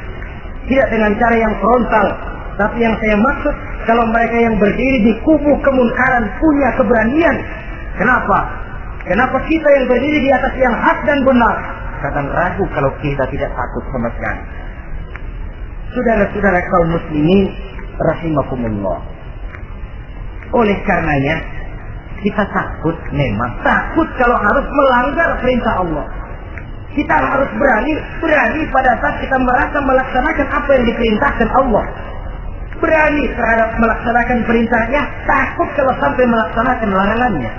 Tidak dengan cara yang frontal. Tapi yang saya maksud, kalau mereka yang berdiri di kubu kemunkaran punya keberanian. Kenapa? Kenapa kita yang berdiri di atas yang hak dan benar kadang ragu kalau kita tidak takut sama sekali? Saudara-saudara kaum muslimin rahimakumullah. Oleh karenanya kita takut, memang takut kalau harus melanggar perintah Allah. Kita harus berani pada saat kita merasa melaksanakan apa yang diperintahkan Allah. Berani terhadap melaksanakan perintahnya, takut kalau sampai melaksanakan larangannya.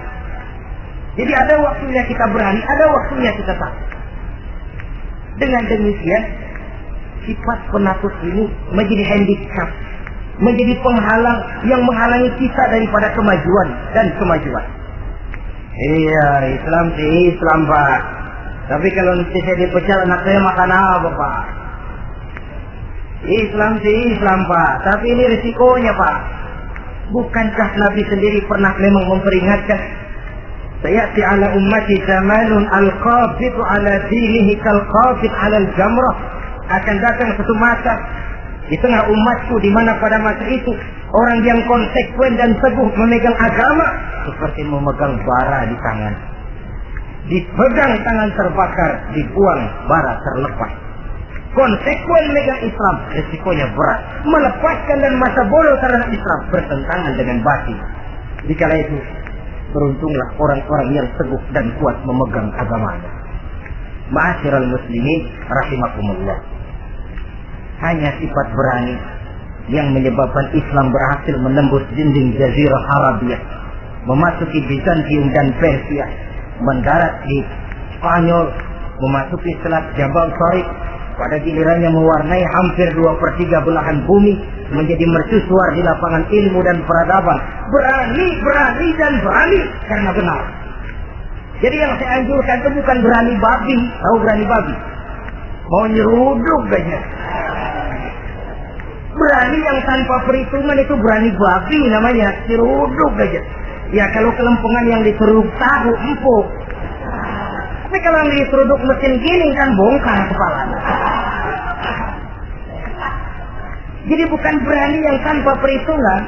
Jadi ada waktunya kita berani, ada waktunya kita takut. Dengan demikian, sifat penakut ini menjadi handicap, menjadi penghalang yang menghalangi kita daripada kemajuan dan kemajuan. Iya, Islam sih Islam, Pak. Tapi kalau nanti saya dipecat, anak saya makan apa, Pak? Islam sih Islam, Pak. Tapi ini risikonya, Pak. Bukankah Nabi sendiri pernah memang memperingatkan, sayati ala ummati zamanun al-qabidu ala dinihi kal-qabid ala al-jamrah. Akan datang satu masa di tengah umatku di mana pada masa itu orang yang konsekuen dan teguh memegang agama seperti memegang bara di tangan. Dipegang tangan terbakar, dibuang bara terlepas. Konsekuen memegang Islam, resikonya berat. Melepaskan dan masa bodoh terhadap Islam bertentangan dengan batin. Dikala itu beruntunglah orang-orang yang teguh dan kuat memegang agamanya. Ma'asyiral muslimin rahimakumullah. Hanya sifat berani yang menyebabkan Islam berhasil menembus dinding Jazirah Arabia, memasuki Bizantium dan Persia, mendarat di Spanyol, memasuki Selat Jabal Tariq, pada gilirannya mewarnai hampir 2/3 belahan bumi, menjadi mercusuar di lapangan ilmu dan peradaban. Berani karena benar. Jadi yang saya anjurkan itu bukan berani babi. Tahu berani babi? Mau nyeruduk aja. Berani yang tanpa perhitungan itu berani babi namanya. Nyeruduk aja. Ya kalau kelempengan yang diseruduk tahu empuk. Tapi kalau yang diseruduk mesin gini kan bongkar kepalanya. Jadi bukan berani yang tanpa perhitungan,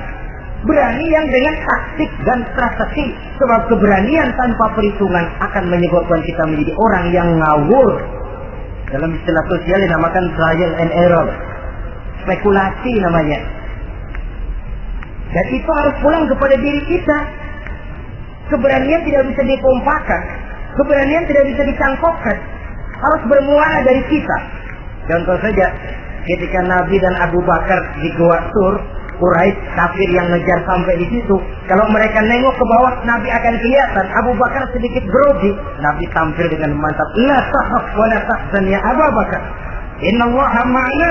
berani yang dengan taktik dan strategi. Sebab keberanian tanpa perhitungan akan menyebabkan kita menjadi orang yang ngawur. Dalam istilah sosial dinamakan trial and error, spekulasi namanya. Dan itu harus pulang kepada diri kita. Keberanian tidak bisa dipompakan, keberanian tidak bisa dicangkokkan, harus bermuara dari kita. Contoh saja, ketika Nabi dan Abu Bakar di Gua Sur, Quraisy kafir yang ngejar sampai di situ, kalau mereka nengok ke bawah, Nabi akan kelihatan. Abu Bakar sedikit grogi, Nabi tampil dengan mantap, la takhaf wa la tahzan ya Abu Bakar, innallaha ma'ana.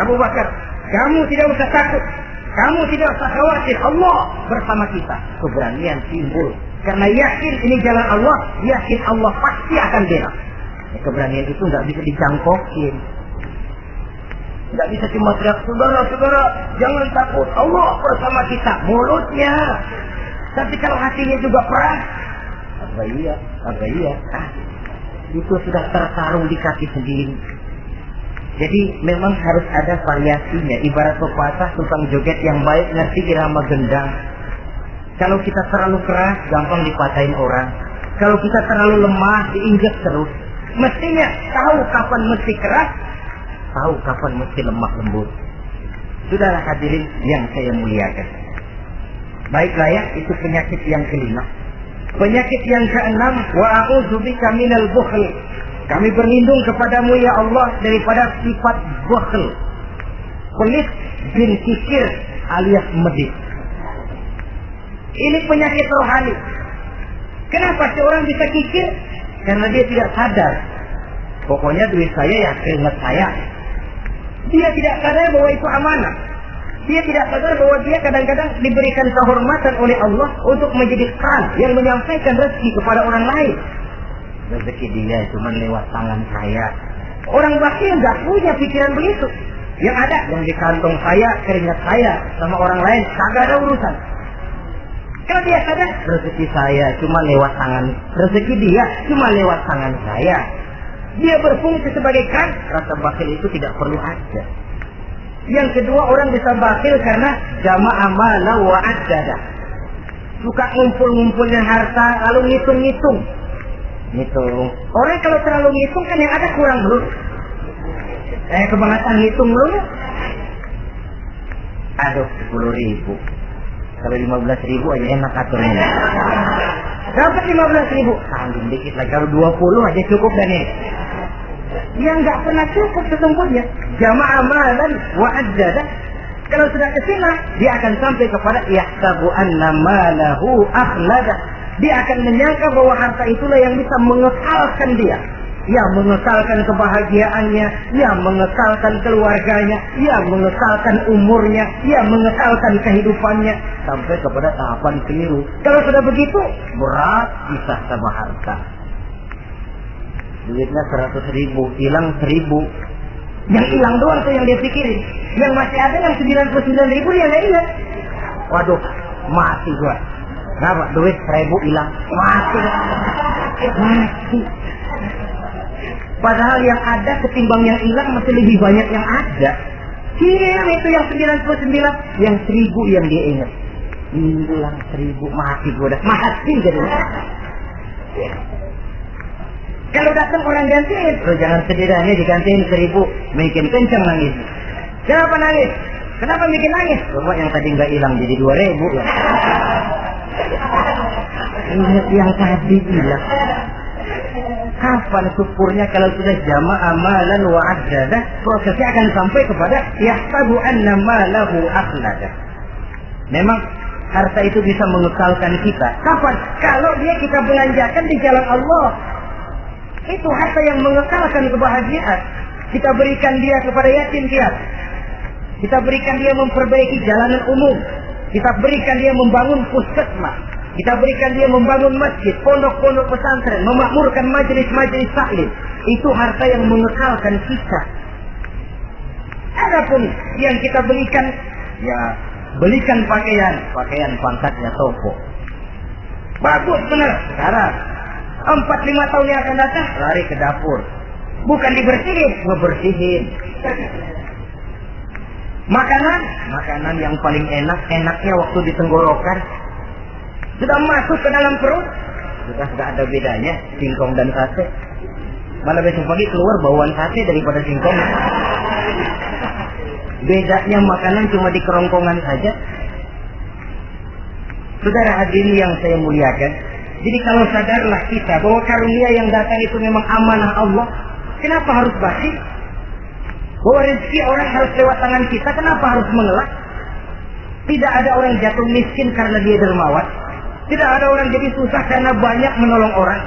Abu Bakar, kamu tidak usah takut, kamu tidak usah khawatir, Allah bersama kita. Keberanian timbul karena yakin ini jalan Allah, yakin Allah pasti akan bela. Keberanian itu nggak bisa dicangkokin. Tidak bisa cuma teriak, saudara-saudara, jangan takut, Allah bersama kita, mulutnya. Tapi kalau hatinya juga perang, apa iya, itu sudah tertarung di kaki sendiri. Jadi memang harus ada variasinya. Ibarat pepatah, tukang joget yang baik ngerti irama gendang. Kalau kita terlalu keras, gampang dipatahin orang. Kalau kita terlalu lemah, diinjak terus. Mestinya tahu kapan mesti keras, tahu kapan mesti lemah lembut. Sudahlah hadirin yang saya muliakan. Baiklah ya, itu penyakit yang kelima. Penyakit yang keenam, wa a'udzubika minal bukhl. Kami berlindung kepadamu ya Allah daripada sifat bukhl, pelit bin kikir alias medit. Ini penyakit rohani. Kenapa seorang bisa kikir? Karena dia tidak sadar. Pokoknya duit saya ya keringat saya. Dia tidak sadar bahwa itu amanah. Dia tidak sadar bahwa dia kadang-kadang diberikan kehormatan oleh Allah untuk menjadi kran yang menyampaikan rezeki kepada orang lain. Rezeki dia cuma lewat tangan saya. Orang bakhil nggak punya pikiran begitu. Yang ada yang di kantong saya, keringat saya, sama orang lain kagak ada urusan. Kalau dia sadar rezeki saya cuma lewat tangan, rezeki dia cuma lewat tangan saya. Dia berfungsi sebagai kran, rasa bakhil itu tidak perlu ada. Yang kedua, orang bisa bakhil karena jama'a mala wa addada. Suka ngumpul-ngumpulnya harta lalu ngitung-ngitung. Ngitung. Orang kalau terlalu ngitung kan yang ada kurang dulu. Kebangetan ngitung dulu. Aduh, 10.000. Kalau 15.000 aja enak aturnya. Dapat 15.000. Tanggung dikit lagi. Kalau 20 aja cukup dan ini. Yang nggak pernah cukup sesungguhnya. Jama'a malan wa addada. Kalau sudah kesini, dia akan sampai kepada yahsabu anna malahu akhlada. Dia akan menyangka bahwa harta itulah yang bisa mengekalkan dia. Ya, mengekalkan kebahagiaannya, ya, mengekalkan keluarganya, ya, mengekalkan umurnya, ya, mengekalkan kehidupannya sampai kepada tahapan keliru. Kalau sudah begitu, berat pisah sama harta. Duitnya 100.000, hilang 1.000. Yang hilang doang tuh yang dia pikirin. Yang masih ada yang 99.000 dia nggak ingat. Waduh, mati gua. Kenapa? Duit 1.000 hilang, mati. Mati. Padahal yang ada ketimbang yang hilang masih lebih banyak yang ada. Hilang itu yang 99, yang 1.000 yang dia ingat. Hilang 1.000, mati gua dah. Mati jadi. Kalau datang orang gantiin, lo jangan sederhana digantiin 1.000, bikin kencang nangis. Kenapa nangis? Kenapa bikin nangis? Coba yang tadi nggak hilang jadi 2.000 ya. Ingat yang tadi hilang. Kapan syukurnya kalau sudah jama'a malan wa addada, prosesnya akan sampai kepada yahsabu anna malahu akhlada. Memang harta itu bisa mengekalkan kita. Kapan? Kalau dia kita belanjakan di jalan Allah. Itu harta yang mengekalkan kebahagiaan. Kita berikan dia kepada yatim piatu. Kita berikan dia memperbaiki jalanan umum. Kita berikan dia membangun puskesmas. Kita berikan dia membangun masjid, pondok-pondok pesantren, memakmurkan majelis-majelis taklim. Itu harta yang mengekalkan kita. Adapun yang kita berikan, ya belikan pakaian pangkatnya toko. Bagus benar. Sekarang 4-5 tahun yang akan datang lari ke dapur. Bukan dibersihin, ngebersihin. Makanan yang paling enaknya waktu di tenggorokan. Sudah masuk ke dalam perut, sudah tidak ada bedanya singkong dan sate. Malah besok pagi keluar bauan sate daripada singkong. Bedanya makanan cuma di kerongkongan saja. Saudara hadirin yang saya muliakan, jadi kalau sadarlah kita bahwa karunia yang datang itu memang amanah Allah, kenapa harus basi? Bahwa rezeki orang harus lewat tangan kita, kenapa harus mengelak? Tidak ada orang jatuh miskin karena dia dermawan. Tidak ada orang jadi susah karena banyak menolong orang.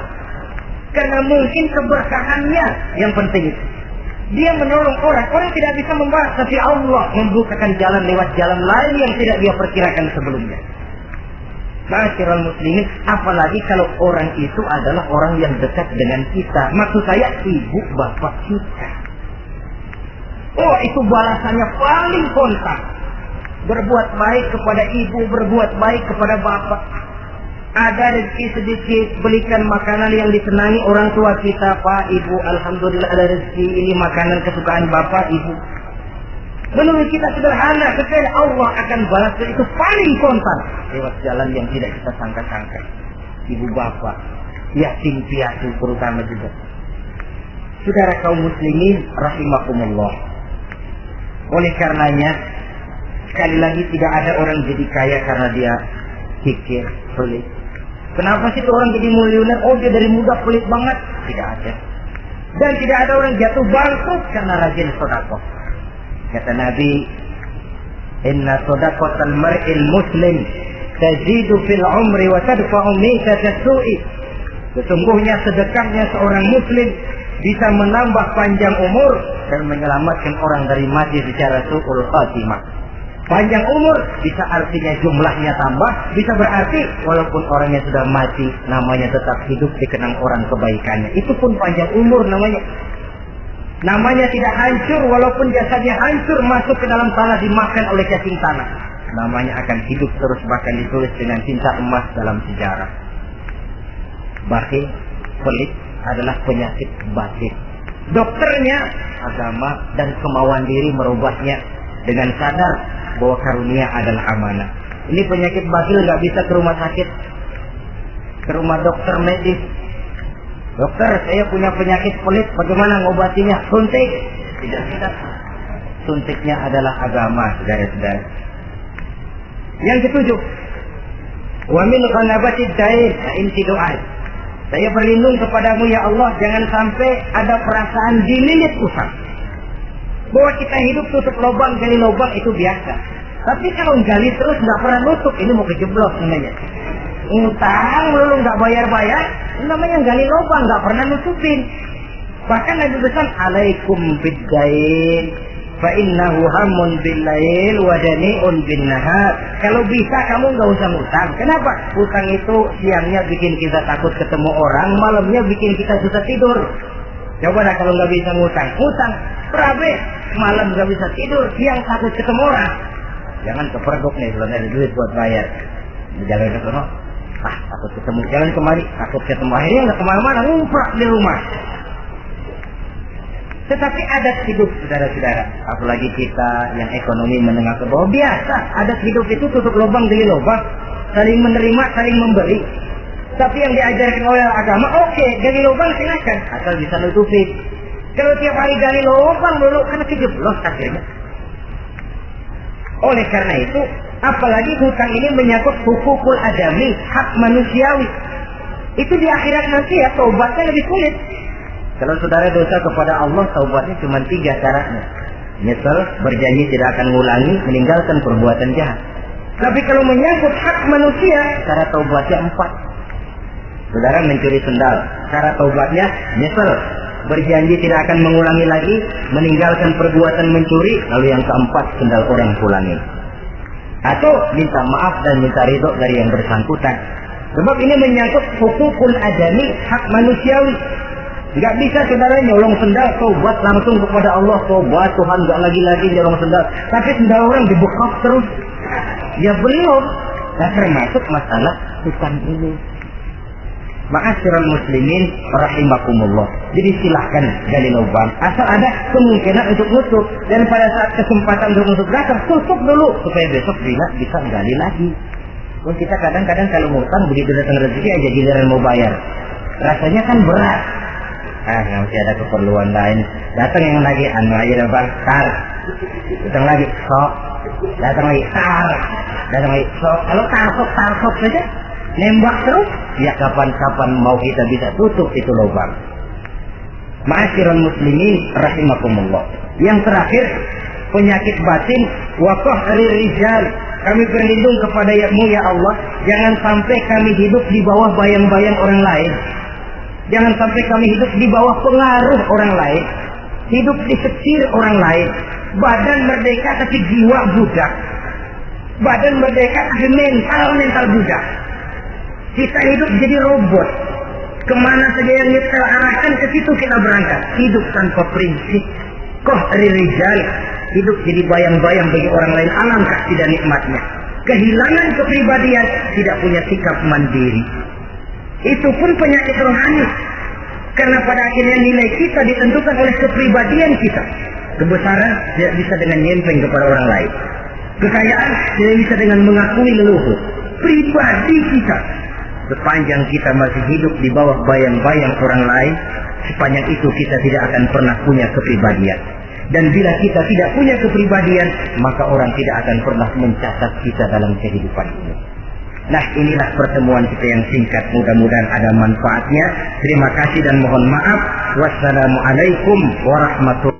Karena mungkin keberkahannya yang penting. Dia menolong orang. Orang tidak bisa membalas, tapi Allah membukakan jalan lewat jalan lain yang tidak dia perkirakan sebelumnya. Ma'asyiral muslimin, apalagi kalau orang itu adalah orang yang dekat dengan kita. Maksud saya ibu bapak kita. Oh, itu balasannya paling kontak. Berbuat baik kepada ibu, berbuat baik kepada bapak. Ada rezeki sedikit, belikan makanan yang disenangi orang tua kita. Pak, ibu, alhamdulillah ada rezeki, ini makanan kesukaan bapak, ibu. Menurut kita sederhana, kekali Allah akan balas itu paling kontan lewat jalan yang tidak kita sangka-sangka. Ibu bapak, yatim piatu terutama juga. Saudara kaum muslimin rahimakumullah. Oleh karenanya, sekali lagi tidak ada orang jadi kaya karena dia kikir, pelit. Kenapa sih orang jadi miliuner? Oh, dia dari muda pelit banget. Tidak ada. Dan tidak ada orang jatuh bangkrut karena rajin sedekah. Kata Nabi, inna sadaqatal mar'il muslim tazidu fil umri wa tadfa'u mitata su'i. Sesungguhnya sedekahnya seorang muslim bisa menambah panjang umur dan menyelamatkan orang dari mati secara su'ul khatimah. Panjang umur bisa artinya jumlahnya tambah, bisa berarti walaupun orangnya sudah mati, namanya tetap hidup dikenang orang kebaikannya. Itu pun panjang umur namanya. Namanya tidak hancur walaupun jasadnya hancur masuk ke dalam tanah dimakan oleh cacing tanah. Namanya akan hidup terus, bahkan ditulis dengan tinta emas dalam sejarah. Bakhil, pelit adalah penyakit batin. Dokternya agama dan kemauan diri merubahnya dengan sadar bahwa karunia adalah amanah. Ini penyakit bakhil nggak bisa ke rumah sakit, ke rumah dokter medis. Dokter, saya punya penyakit pelit, bagaimana ngobatinya? Suntik. Tidak bisa. Suntiknya adalah agama, saudara-saudara. Yang ketujuh, wa min ghanabatid dain inti doa. Saya berlindung kepadamu ya Allah, jangan sampai ada perasaan dililit utang. Bahwa kita hidup tutup lubang, gali lubang itu biasa. Tapi kalau gali terus nggak pernah nutup, ini mau kejeblos namanya. Utang lalu nggak bayar-bayar, namanya gali lubang, nggak pernah nutupin. Bahkan Nabi pesan, alaikum biddain, fa innahu hamun billail wa dani'un bin nahar. Kalau bisa kamu nggak usah ngutang. Kenapa? Utang itu siangnya bikin kita takut ketemu orang, malamnya bikin kita susah tidur. Coba dah kalau nggak bisa ngutang, berabe, malam nggak bisa tidur, siang takut ketemu orang. Jangan kepergok nih, belum ada duit buat bayar. Jangan ketemu, takut ketemu. Jangan kemari, takut ketemu. Akhirnya nggak kemana-mana, ngumprak di rumah. Tetapi adat hidup, saudara-saudara, apalagi kita yang ekonomi menengah ke bawah, biasa adat hidup itu tutup lubang gali lubang, saling menerima, saling memberi. Tapi yang diajarkan oleh agama, oke, gali lubang silakan, asal bisa nutupin. Kalau tiap hari gali lubang dulu, kan kejeblos akhirnya. Oleh karena itu, apalagi hutang ini menyangkut hukukul adami, hak manusiawi. Itu di akhirat nanti ya, taubatnya lebih sulit. Kalau saudara dosa kepada Allah, taubatnya cuma 3 caranya. Nyesel, berjanji tidak akan mengulangi, meninggalkan perbuatan jahat. Tapi kalau menyangkut hak manusia, cara taubatnya 4. Saudara mencuri sendal, cara taubatnya nyesel, berjanji tidak akan mengulangi lagi, meninggalkan perbuatan mencuri, lalu yang keempat sendal orang pulangi. Atau minta maaf dan minta ridho dari yang bersangkutan. Sebab ini menyangkut hukukul adami, hak manusiawi. Nggak bisa saudara nyolong sendal, taubat langsung kepada Allah, taubat Tuhan nggak lagi-lagi nyolong sendal. Tapi sendal orang dibekap terus. Ya belum. Nah termasuk masalah hutang ini. Ma'asyiral muslimin rahimakumullah. Jadi silahkan gali lubang, asal ada kemungkinan untuk nutup. Dan pada saat kesempatan untuk nutup datang, tutup dulu supaya besok bisa gali lagi. Pun kita kadang-kadang kalau ngutang begitu datang rezeki aja giliran mau bayar, rasanya kan berat. Masih ada keperluan lain. Datang yang lagi aja bang, datang lagi sok, datang lagi datang lagi sok. Kalau tarsok saja nembak terus, ya kapan-kapan mau kita bisa tutup itu lubang. Ma'asyiral muslimin rahimakumullah. Yang terakhir, penyakit batin waqah rijal. Kami berlindung kepada-Mu ya Allah, jangan sampai kami hidup di bawah bayang-bayang orang lain. Jangan sampai kami hidup di bawah pengaruh orang lain, hidup disetir orang lain. Badan merdeka tapi jiwa budak. Badan merdeka tapi mental budak. Kita hidup jadi robot. Kemana saja yang kita arahkan, ke situ kita berangkat. Hidup tanpa prinsip. Rijal. Hidup jadi bayang-bayang bagi orang lain. Alangkah tidak nikmatnya. Kehilangan kepribadian, tidak punya sikap mandiri. Itu pun penyakit rohani. Karena pada akhirnya nilai kita ditentukan oleh kepribadian kita. Kebesaran tidak bisa dengan nyempeng kepada orang lain. Kekayaan tidak bisa dengan mengakui leluhur. Pribadi kita, sepanjang kita masih hidup di bawah bayang-bayang orang lain, sepanjang itu kita tidak akan pernah punya kepribadian. Dan bila kita tidak punya kepribadian, maka orang tidak akan pernah mencatat kita dalam kehidupan ini. Nah, inilah pertemuan kita yang singkat. Mudah-mudahan ada manfaatnya. Terima kasih dan mohon maaf. Wassalamualaikum warahmatullahi wabarakatuh.